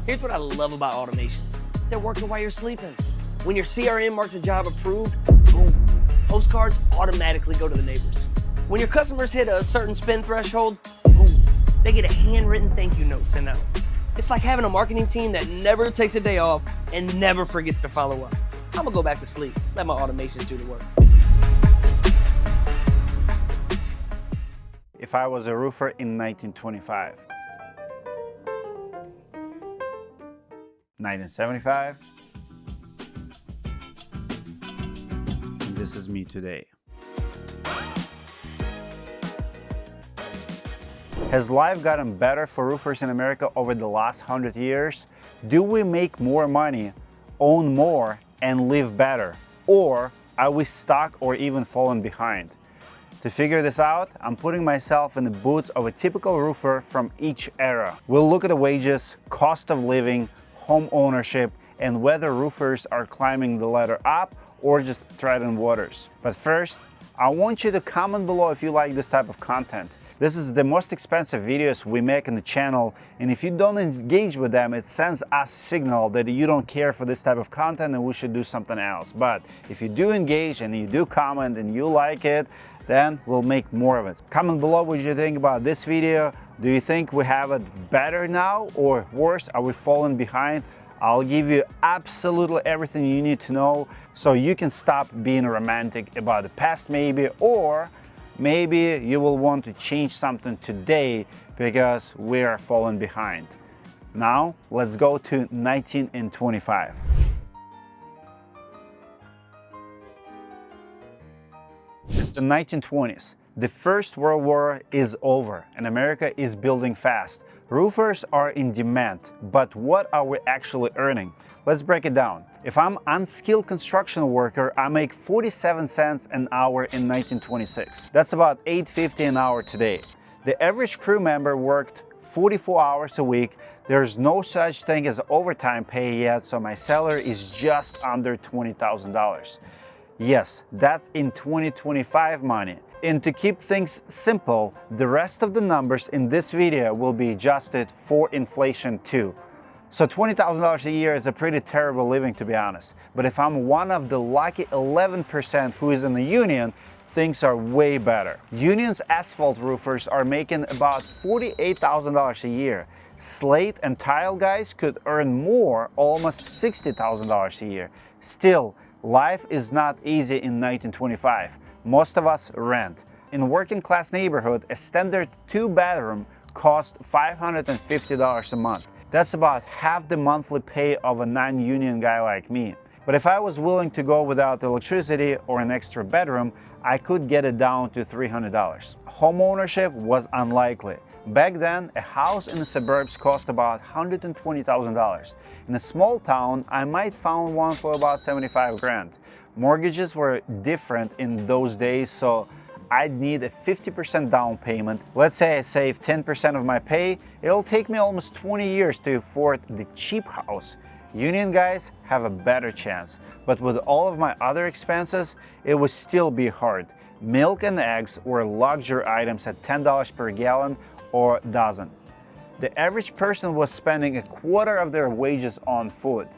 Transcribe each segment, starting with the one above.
Here's what I love about automations. They're working while you're sleeping. When your CRM marks a job approved, boom, postcards automatically go to the neighbors. When your customers hit a certain spend threshold, boom, they get a handwritten thank you note sent out. It's like having a marketing team that never takes a day off and never forgets to follow up. I'm gonna go back to sleep, let my automations do the work. If I was a roofer in 1925, 1975, and this is me today. Has life gotten better for roofers in America over the last 100 years? Do we make more money, own more, and live better? Or are we stuck or even fallen behind? To figure this out, I'm putting myself in the boots of a typical roofer from each era. We'll look at the wages, cost of living, home ownership, and whether roofers are climbing the ladder up or just treading waters. But first, I want you to comment below if you like this type of content. This is the most expensive videos we make on the channel, and if you don't engage with them, it sends us a signal that you don't care for this type of content and we should do something else. But if you do engage and you do comment and you like it, then we'll make more of it. Comment below what you think about this video. Do you think we have it better now or worse? Are we falling behind? I'll give you absolutely everything you need to know so you can stop being romantic about the past maybe, or maybe you will want to change something today because we are falling behind. Now, let's go to 1925. It's the 1920s. The First World War is over and America is building fast. Roofers are in demand, but what are we actually earning? Let's break it down. If I'm an unskilled construction worker, I make 47 cents an hour in 1926. That's about $8.50 an hour today. The average crew member worked 44 hours a week. There's no such thing as overtime pay yet, so my salary is just under $20,000. Yes, that's in 2025 money. And to keep things simple, the rest of the numbers in this video will be adjusted for inflation too. So $20,000 a year is a pretty terrible living, to be honest. But if I'm one of the lucky 11% who is in the union, things are way better. Union's asphalt roofers are making about $48,000 a year. Slate and tile guys could earn more, almost $60,000 a year. Still, life is not easy in 1925. Most of us rent. In a working class neighborhood, a standard 2-bedroom costs $550 a month. That's about half the monthly pay of a non-union guy like me. But if I was willing to go without electricity or an extra bedroom, I could get it down to $300. Home ownership was unlikely. Back then, a house in the suburbs cost about $120,000. In a small town, I might find one for about 75 grand. Mortgages were different in those days, so I'd need a 50% down payment. Let's say I save 10% of my pay, it'll take me almost 20 years to afford the cheap house. Union guys have a better chance, but with all of my other expenses, it would still be hard. Milk and eggs were luxury items at $10 per gallon or dozen. The average person was spending a quarter of their wages on food.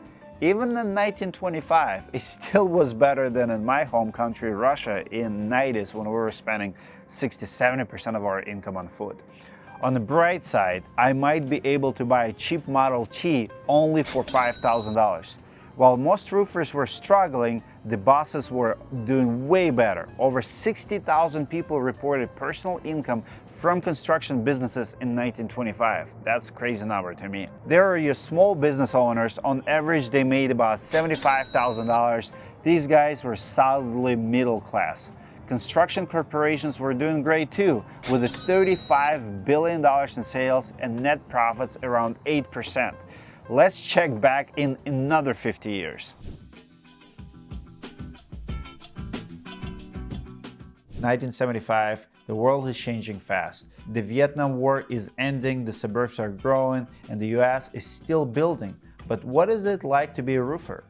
Even in 1925, it still was better than in my home country, Russia, in the 90s when we were spending 60–70% of our income on food. On the bright side, I might be able to buy a cheap Model T only for $5,000. While most roofers were struggling, the bosses were doing way better. Over 60,000 people reported personal income from construction businesses in 1925. That's a crazy number to me. There are your small business owners. On average, they made about $75,000. These guys were solidly middle class. Construction corporations were doing great too, with $35 billion in sales and net profits around 8%. Let's check back in another 50 years. 1975, the world is changing fast. The Vietnam War is ending, the suburbs are growing, and the US is still building. But what is it like to be a roofer?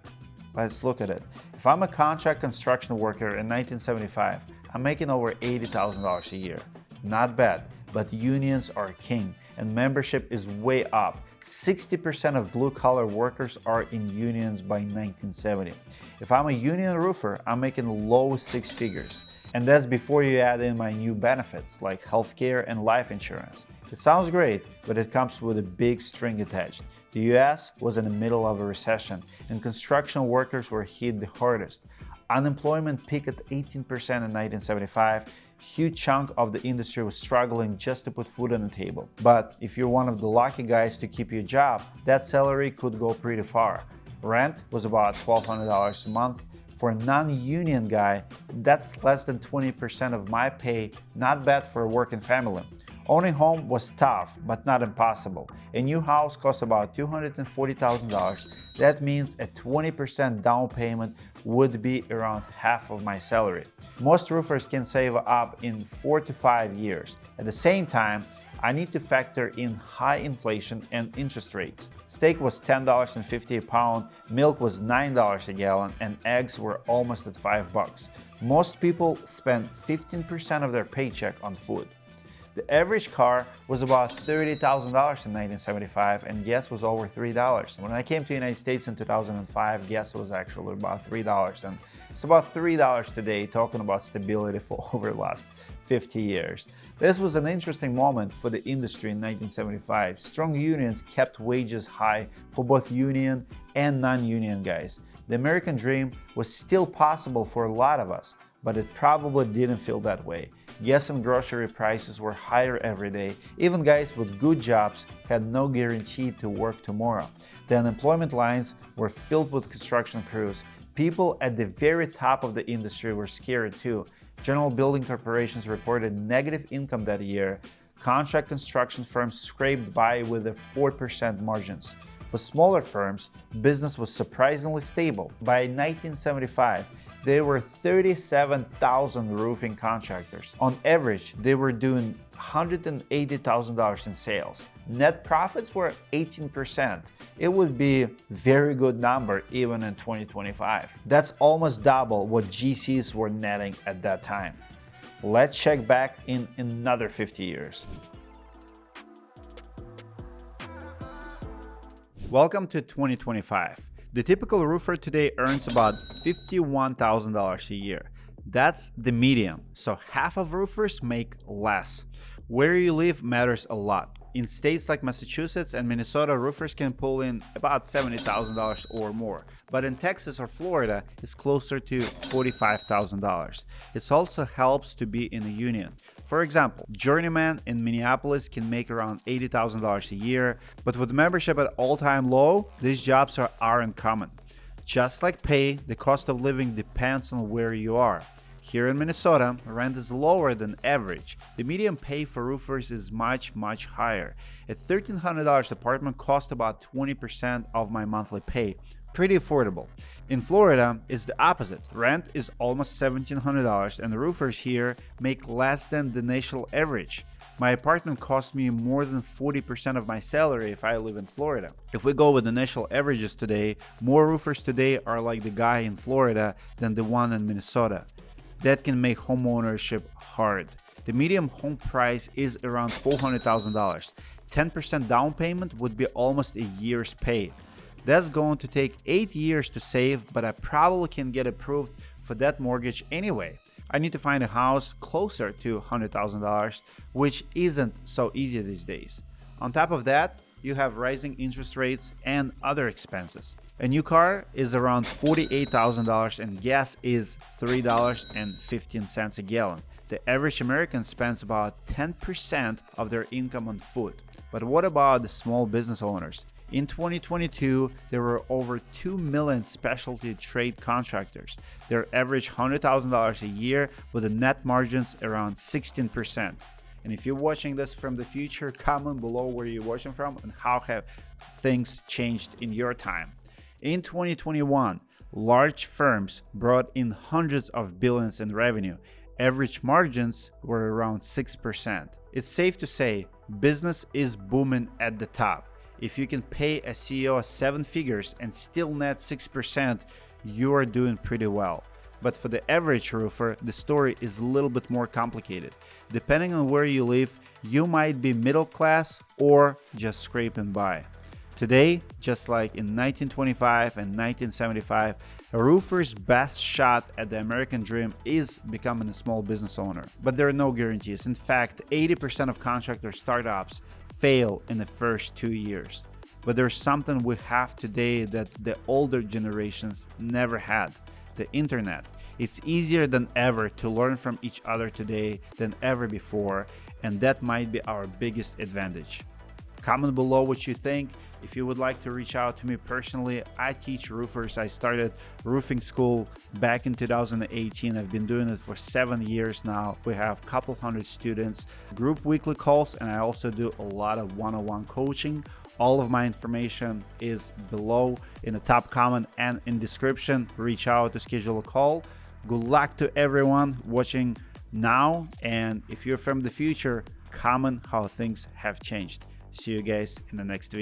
Let's look at it. If I'm a contract construction worker in 1975, I'm making over $80,000 a year. Not bad, but unions are king, and membership is way up. 60% of blue-collar workers are in unions by 1970. If I'm a union roofer, I'm making low six figures. And that's before you add in my new benefits like healthcare and life insurance. It sounds great, but it comes with a big string attached. The US was in the middle of a recession, and construction workers were hit the hardest. Unemployment peaked at 18% in 1975. Huge chunk of the industry was struggling just to put food on the table. But if you're one of the lucky guys to keep your job, that salary could go pretty far. Rent was about $1,200 a month. For a non-union guy, that's less than 20% of my pay. Not bad for a working family. Owning home was tough, but not impossible. A new house costs about $240,000. That means a 20% down payment would be around half of my salary. Most roofers can save up in 4 to 5 years. At the same time, I need to factor in high inflation and interest rates. Steak was $10.50 a pound, milk was $9 a gallon, and eggs were almost at $5. Most people spend 15% of their paycheck on food. The average car was about $30,000 in 1975, and gas was over $3. When I came to the United States in 2005, gas was actually about $3, and it's about $3 today, talking about stability for over the last 50 years. This was an interesting moment for the industry in 1975. Strong unions kept wages high for both union and non-union guys. The American dream was still possible for a lot of us, but it probably didn't feel that way. Gas and grocery prices were higher every day. Even guys with good jobs had no guarantee to work tomorrow. The unemployment lines were filled with construction crews. People at the very top of the industry were scared too. General building corporations reported negative income that year. Contract construction firms scraped by with a 4% margins. For smaller firms, business was surprisingly stable. By 1975, there were 37,000 roofing contractors. On average, they were doing $180,000 in sales. Net profits were 18%. It would be a very good number even in 2025. That's almost double what GCs were netting at that time. Let's check back in another 50 years. Welcome to 2025. The typical roofer today earns about $51,000 a year. That's the median, so half of roofers make less. Where you live matters a lot. In states like Massachusetts and Minnesota, roofers can pull in about $70,000 or more. But in Texas or Florida, it's closer to $45,000. It also helps to be in a union. For example, journeyman in Minneapolis can make around $80,000 a year, but with membership at all-time low, these jobs aren't common. Just like pay, the cost of living depends on where you are. Here in Minnesota, rent is lower than average. The median pay for roofers is much higher. A $1,300 apartment costs about 20% of my monthly pay. Pretty affordable. In Florida, it's the opposite. Rent is almost $1,700 and the roofers here make less than the national average. My apartment costs me more than 40% of my salary if I live in Florida. If we go with the national averages today, more roofers today are like the guy in Florida than the one in Minnesota. That can make home ownership hard. The median home price is around $400,000. 10% down payment would be almost a year's pay. That's going to take 8 years to save, but I probably can get approved for that mortgage anyway. I need to find a house closer to $100,000, which isn't so easy these days. On top of that, you have rising interest rates and other expenses. A new car is around $48,000 and gas is $3.15 a gallon. The average American spends about 10% of their income on food. But what about the small business owners? In 2022, there were over 2 million specialty trade contractors. Their average $100,000 a year with the net margins around 16%. And if you're watching this from the future, comment below where you're watching from and how have things changed in your time. In 2021, large firms brought in hundreds of billions in revenue. Average margins were around 6%. It's safe to say business is booming at the top. If you can pay a CEO 7 figures and still net 6%, you are doing pretty well. But for the average roofer, the story is a little bit more complicated. Depending on where you live, you might be middle class or just scraping by. Today, just like in 1925 and 1975, a roofer's best shot at the American dream is becoming a small business owner. But there are no guarantees. In fact, 80% of contractor startups fail in the first 2 years. But there's something we have today that the older generations never had: the internet. It's easier than ever to learn from each other today than ever before, and that might be our biggest advantage. Comment below what you think. If you would like to reach out to me personally, I teach roofers. I started roofing school back in 2018. I've been doing it for 7 years now. We have a couple hundred students, group weekly calls, and I also do a lot of one-on-one coaching. All of my information is below in the top comment and in description. Reach out to schedule a call. Good luck to everyone watching now, and if you're from the future, comment how things have changed. See you guys in the next video.